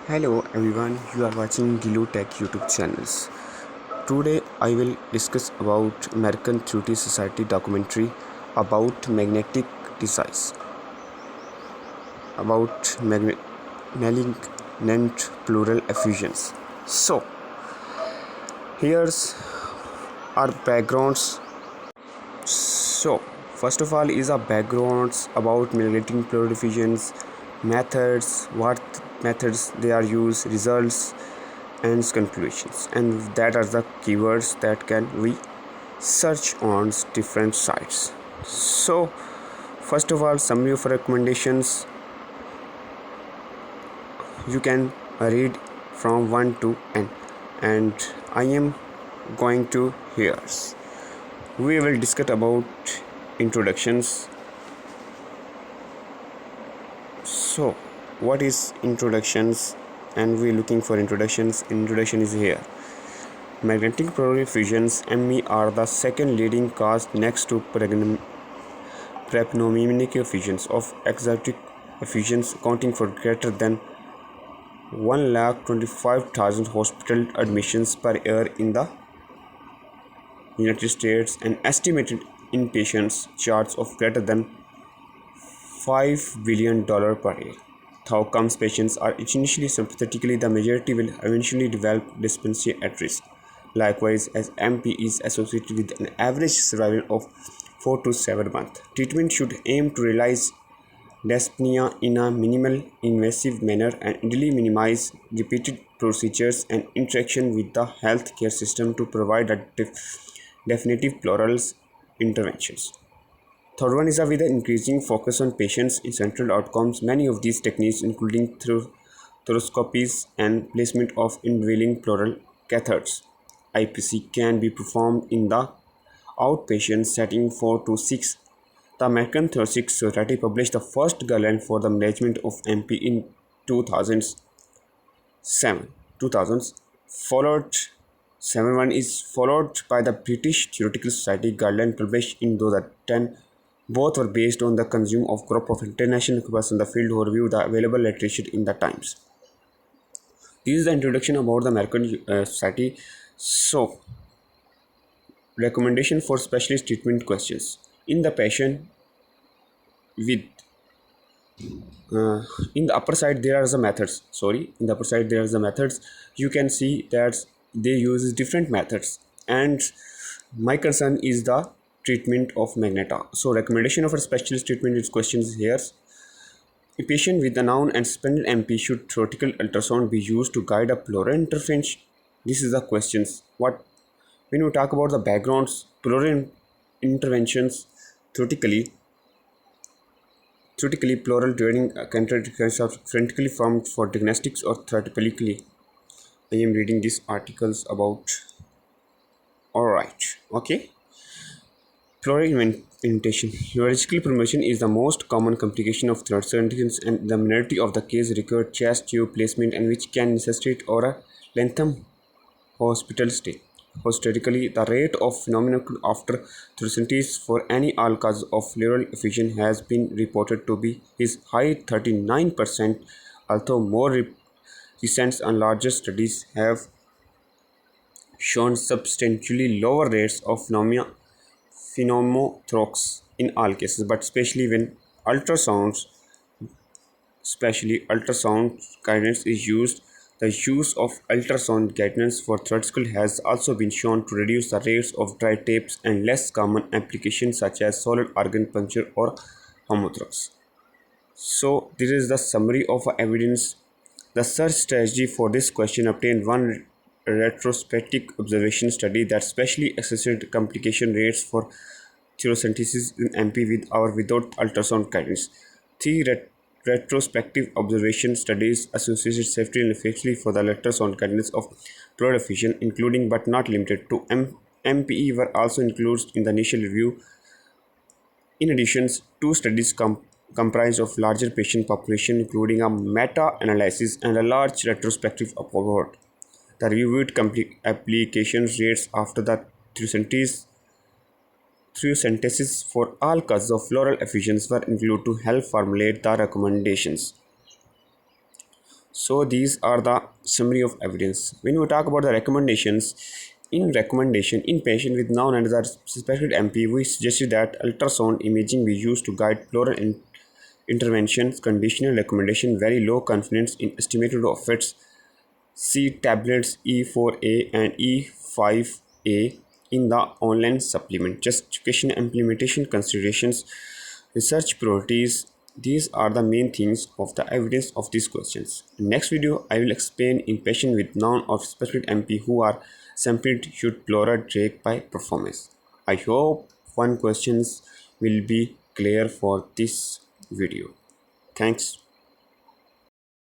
Hello everyone, you are watching Gilo Tech YouTube channels. Today I will discuss about American Theatre Society documentary about magnetic disease, about malignant pleural effusions. So, here's our backgrounds. So, first of all is our backgrounds about malignant pleural effusions, methods, what methods they are used, results, and conclusions, and that are the keywords that can we search on different sites. So first of all, summary of recommendations you can read from 1 to n, and I am going to here. We will discuss about introductions. So what is introductions? And we're looking for introductions. Introduction is here. Magnetic pleural effusions (ME) are the second leading cause next to pneumonic effusions of exotic effusions, accounting for greater than 125,000 hospital admissions per year in the United States, and estimated inpatient charges of greater than $5 billion per year. Though comes patients are initially symptomatically, the majority will eventually develop dyspnea at risk. Likewise, as MP is associated with an average survival of 4 to 7 months. Treatment should aim to realize dyspnea in a minimal invasive manner and ideally minimize repeated procedures and interaction with the healthcare system to provide a definitive pleural interventions. Third one is with an increasing focus on patient-centered outcomes. Many of these techniques, including thoracoscopies and placement of indwelling pleural catheters (IPC), can be performed in the outpatient setting 4 to 6. The American Thoracic Society published the first guideline for the management of MP in 2007. 2000 followed 71 is followed by the British Theoretical Society guideline published in 2010. Both were based on the consume of group of international experts in the field who review the available literature in the times. This is the introduction about the American Society. So, recommendation for specialist treatment questions. In the patient with in the upper side there are the methods. In the upper side there are the methods. You can see that they use different methods, and my concern is the treatment of magneta. So recommendation of a specialist treatment is questions here. A patient with a known and suspended MP, should theoretical ultrasound be used to guide a pleural intervention? This is the questions. What when we talk about the backgrounds, pleural interventions theoretically pleural during contractions are frequently formed for diagnostics or therapeutically. I am reading these articles about. Alright, okay. Pleural indentation. Urological promotion is the most common complication of throat surgeons, and the minority of the cases require chest tube placement, and which can necessitate or a lengthened hospital stay. Historically, the rate of phenomenon after thoracentesis for any all cause of pleural effusion has been reported to be is high 39%, although more recent and larger studies have shown substantially lower rates of pneumothorax in all cases, but especially when ultrasound guidance is used. The use of ultrasound guidance for theoretical has also been shown to reduce the rates of dry tapes and less common applications such as solid organ puncture or pneumothorax. So this is the summary of evidence. The search strategy for this question obtained one retrospective observation study that specially assessed complication rates for thoracentesis in MP with or without ultrasound guidance. Three retrospective observation studies associated safety and efficacy for the ultrasound guidance of pleural effusion, including but not limited to MPE, were also included in the initial review. In addition, two studies comprise of larger patient population, including a meta-analysis and a large retrospective cohort. The reviewed application rates after the thoracentesis for all causes of pleural effusions were included to help formulate the recommendations. So these are the summary of evidence. When we talk about the recommendations, in patient with now and the suspected MP, we suggested that ultrasound imaging be used to guide pleural interventions. Conditional recommendation: very low confidence in estimated effects. See tablets E4A and E5A in the online supplement. Justification, implementation considerations, research priorities. These are the main things of the evidence of these questions. In next video, I will explain in patients with non of specific MP who are sampled should pleural drag by performance. I hope one questions will be clear for this video. Thanks.